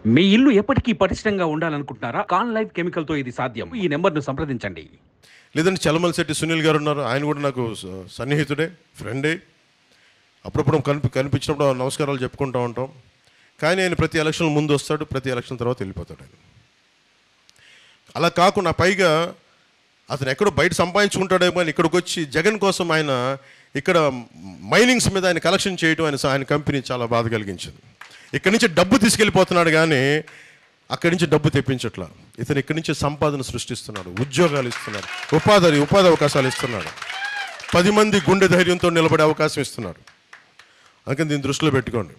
మీ ఇల్లు ఎప్పటికీ పటిష్టంగా ఉండాలనుకుంటున్నారా? కాన్ లైఫ్ కెమికల్‌తో ఇది సాధ్యం. ఈ నంబర్‌ను సంప్రదించండి. లేదంటే చలమలశెట్టి సునీల్ గారు ఉన్నారు. ఆయన కూడా నాకు సన్నిహితుడే, ఫ్రెండే. అప్పుడప్పుడు కనిపించినప్పుడు నమస్కారాలు చెప్పుకుంటూ ఉంటాం. కానీ ఆయన ప్రతి ఎలక్షన్ ముందు వస్తాడు, ప్రతి ఎలక్షన్ తర్వాత వెళ్ళిపోతాడు ఆయన. అలా కాకుండా పైగా అతను ఎక్కడో బయట సంపాదించుకుంటాడేమో అని ఇక్కడికి వచ్చి జగన్ కోసం ఆయన ఇక్కడ మైనింగ్స్ మీద ఆయన కలెక్షన్ చేయడం ఆయన కంపెనీ చాలా బాధ కలిగించింది. ఇక్కడి నుంచి డబ్బు తీసుకెళ్ళిపోతున్నాడు కానీ అక్కడి నుంచి డబ్బు తెప్పించట్లా. ఇతను ఇక్కడి నుంచి సంపాదన సృష్టిస్తున్నాడు, ఉద్యోగాలు ఇస్తున్నాడు, ఉపాధి అవకాశాలు ఇస్తున్నాడు, 10 మంది గుండె ధైర్యంతో నిలబడే అవకాశం ఇస్తున్నాడు. అందుకని దీన్ని దృష్టిలో పెట్టుకోండి.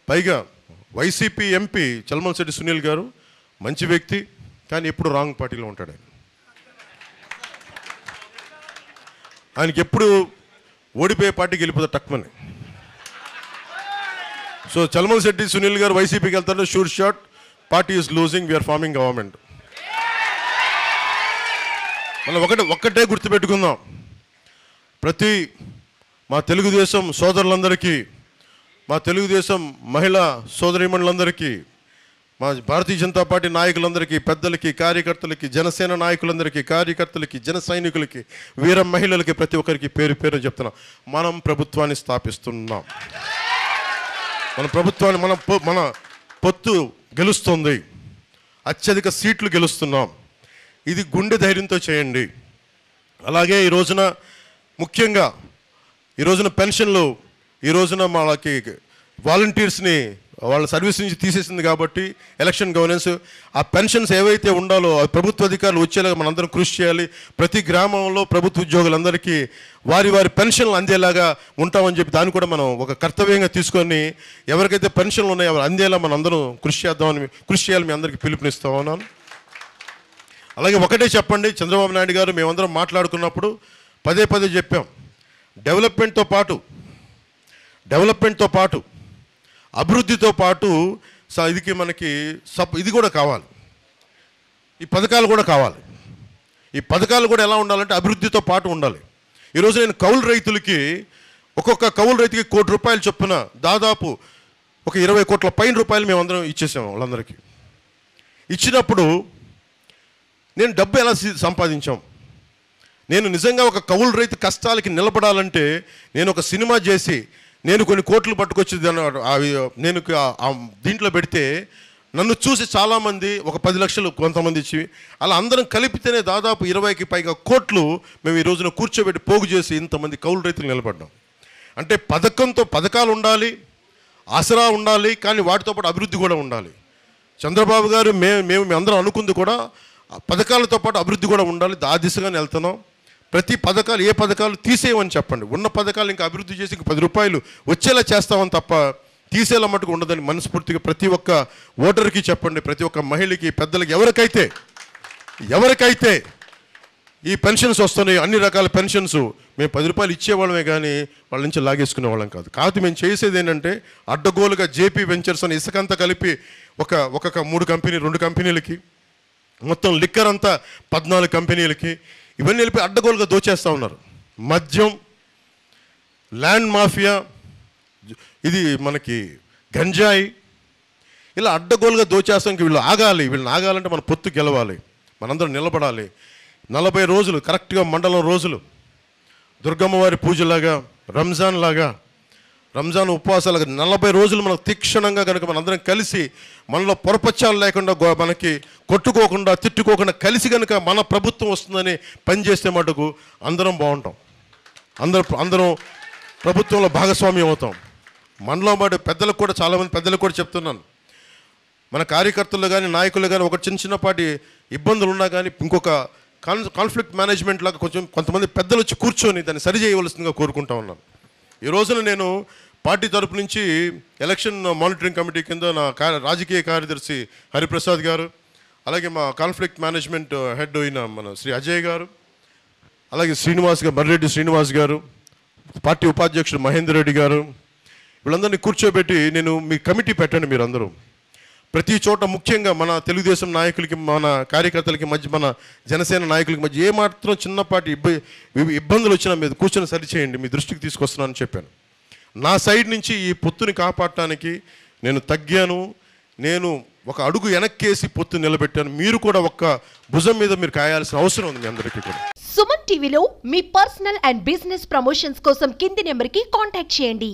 పైగా వైసీపీ ఎంపీ చలమలశెట్టి సునీల్ గారు మంచి వ్యక్తి, కానీ ఎప్పుడు రాంగ్ పార్టీలో ఉంటాడు. ఆయనకి ఎప్పుడు ఓడిపోయే పార్టీకి వెళ్ళిపోతాడు టక్మని. సో చలమలశెట్టి సునీల్ గారు వైసీపీకి వెళ్తారు, sure shot party is losing, we're forming government. మనం ఒక్కటే గుర్తుపెట్టుకుందాం. ప్రతి మా తెలుగుదేశం సోదరులందరికీ, మా తెలుగుదేశం మహిళా సోదరీమణులందరికీ, మా భారతీయ జనతా పార్టీ నాయకులందరికీ, పెద్దలకి, కార్యకర్తలకి, జనసేన నాయకులందరికీ, కార్యకర్తలకి, జన సైనికులకి, వీర మహిళలకి, ప్రతి ఒక్కరికి పేరు పేరు చెప్తున్నాం. మనం ప్రభుత్వాన్ని స్థాపిస్తున్నాం. మన ప్రభుత్వాన్ని మన పొత్తు గెలుస్తుంది, అత్యధిక సీట్లు గెలుస్తున్నాం. ఇది గుండె ధైర్యంతో చేయండి. అలాగే ఈ రోజున ముఖ్యంగా ఈ రోజున పెన్షన్లు, ఈ రోజున వాళ్ళకి వాలంటీర్స్ని వాళ్ళ సర్వీస్ నుంచి తీసేసింది కాబట్టి ఎలక్షన్ గవర్నెన్స్, ఆ పెన్షన్స్ ఏవైతే ఉండాలో ఆ ప్రభుత్వ అధికారులు వచ్చేలాగా మనందరం కృషి చేయాలి. ప్రతి గ్రామంలో ప్రభుత్వ ఉద్యోగులందరికీ వారి పెన్షన్లు అందేలాగా ఉంటామని చెప్పి దాన్ని కూడా మనం ఒక కర్తవ్యంగా తీసుకొని ఎవరికైతే పెన్షన్లు ఉన్నాయో అవి అందేలా మనం అందరం కృషి చేయాలి. మీ అందరికీ పిలుపునిస్తా ఉన్నాను. అలాగే ఒకటే చెప్పండి, చంద్రబాబు నాయుడు గారు మేమందరం మాట్లాడుకున్నప్పుడు పదే చెప్పాం, డెవలప్మెంట్తో పాటు అభివృద్ధితో పాటు మనకి ఇది కూడా కావాలి, ఈ పథకాలు కూడా కావాలి. ఈ పథకాలు కూడా ఎలా ఉండాలంటే అభివృద్ధితో పాటు ఉండాలి. ఈరోజు నేను కౌలు రైతులకి, ఒక్కొక్క కౌలు రైతుకి ₹1 కోటి చొప్పున దాదాపు ఒక 20 కోట్ల పైన రూపాయలు మేమందరం ఇచ్చేసాము వాళ్ళందరికీ. ఇచ్చినప్పుడు నేను డబ్బు ఎలా సంపాదించాం? నేను నిజంగా ఒక కౌలు రైతు కష్టాలకి నిలబడాలంటే నేను ఒక సినిమా చేసి నేను కొన్ని కోట్లు పట్టుకొచ్చి నేను దీంట్లో పెడితే నన్ను చూసి చాలామంది ఒక 10 లక్షలు కొంతమంది ఇచ్చి అలా అందరం కలిపితేనే దాదాపు 20కి పైగా కోట్లు మేము ఈ రోజున కూర్చోబెట్టి పోగు చేసి ఇంతమంది కౌలు రైతులు నిలబడ్డాం. అంటే పథకాలు ఉండాలి, ఆసరా ఉండాలి, కానీ వాటితో పాటు అభివృద్ధి కూడా ఉండాలి. చంద్రబాబు గారు మేము అందరం అనుకుంది కూడా పథకాలతో పాటు అభివృద్ధి కూడా ఉండాలి. ఆ దిశగానే వెళ్తున్నాం. ప్రతి పథకాలు, ఏ పథకాలు తీసేయమని చెప్పండి. ఉన్న పథకాలు ఇంకా అభివృద్ధి చేసి ఇంక ₹10 వచ్చేలా చేస్తామని తప్ప తీసేలా మటుకు ఉండదని మనస్ఫూర్తిగా ప్రతి ఒక్క ఓటర్కి చెప్పండి. ప్రతి ఒక్క మహిళకి, పెద్దలకి, ఎవరికైతే ఈ పెన్షన్స్ వస్తున్నాయి, అన్ని రకాల పెన్షన్స్ మేము ₹10 ఇచ్చేవాళ్ళమే కానీ వాళ్ళ నుంచి లాగేసుకునే వాళ్ళం కాదు. మేము చేసేది ఏంటంటే అడ్డగోలుగా జేపీ వెంచర్స్ అని ఇసుకంతా కలిపి ఒక 3 కంపెనీ, 2 కంపెనీలకి, మొత్తం లిక్కర్ అంతా 14 కంపెనీలకి, ఇవన్నీ వెళ్ళి అడ్డగోలుగా దోచేస్తూ ఉన్నారు. మద్యం, ల్యాండ్ మాఫియా, ఇది మనకి గంజాయి, ఇలా అడ్డగోలుగా దోచేస్తానికి వీళ్ళని ఆగాలంటే మన పొత్తు గెలవాలి, మనందరం నిలబడాలి. 40 రోజులు కరెక్ట్గా మండలం రోజులు దుర్గమ్మవారి పూజలాగా, రంజాన్ ఉపవాసాలుగా 40 రోజులు మనకు తీక్షణంగా కనుక మనందరం కలిసి మనలో పొరపచ్చాలు లేకుండా, మనకి కొట్టుకోకుండా, తిట్టుకోకుండా కలిసి కనుక మన ప్రభుత్వం వస్తుందని పనిచేస్తే మటుకు అందరం బాగుంటాం. అందరం ప్రభుత్వంలో భాగస్వామ్యం అవుతాం. మనలో పాటు పెద్దలకు కూడా, చాలామంది పెద్దలకు కూడా చెప్తున్నాను, మన కార్యకర్తలు కానీ, నాయకులు కానీ ఒక చిన్నపాటి ఇబ్బందులు ఉన్నా కానీ ఇంకొక కాన్ఫ్లిక్ట్ మేనేజ్మెంట్ లాగా కొంతమంది పెద్దలు వచ్చి కూర్చొని దాన్ని సరి చేయవలసిందిగా కోరుకుంటా ఉన్నాను. ఈ రోజున నేను పార్టీ తరపు నుంచి ఎలక్షన్ మానిటరింగ్ కమిటీ కింద నా రాజకీయ కార్యదర్శి హరిప్రసాద్ గారు, అలాగే మా కాన్ఫ్లిక్ట్ మేనేజ్మెంట్ హెడ్ అయిన మన శ్రీ అజయ్ గారు, అలాగే మర్రెడ్డి శ్రీనివాస్ గారు, పార్టీ ఉపాధ్యక్షుడు మహేందర్ రెడ్డి గారు, వీళ్ళందరినీ కూర్చోబెట్టి నేను మీ కమిటీ పెట్టండి. మీరందరూ ప్రతి చోట, ముఖ్యంగా మన తెలుగుదేశం నాయకులకి, మన కార్యకర్తలకి మధ్య, మన జనసేన నాయకులకి మధ్య ఏమాత్రం చిన్నపాటి ఇబ్బందులు వచ్చినా మీరు కూర్చొని సరిచేయండి, మీ దృష్టికి తీసుకొస్తున్నానని చెప్పాను. నా సైడ్ నుంచి ఈ పొత్తుని కాపాడటానికి నేను తగ్గాను. నేను ఒక అడుగు వెనక్కేసి పొత్తు నిలబెట్టాను. మీరు కూడా ఒక్క భుజం మీద మీరు కాయాల్సిన అవసరం ఉంది మీ అందరికీ కూడా. సుమన్ టీవీలో మీ పర్సనల్ అండ్ బిజినెస్ ప్రమోషన్స్ కోసం కింది నెంబర్కి కాంటాక్ట్ చేయండి.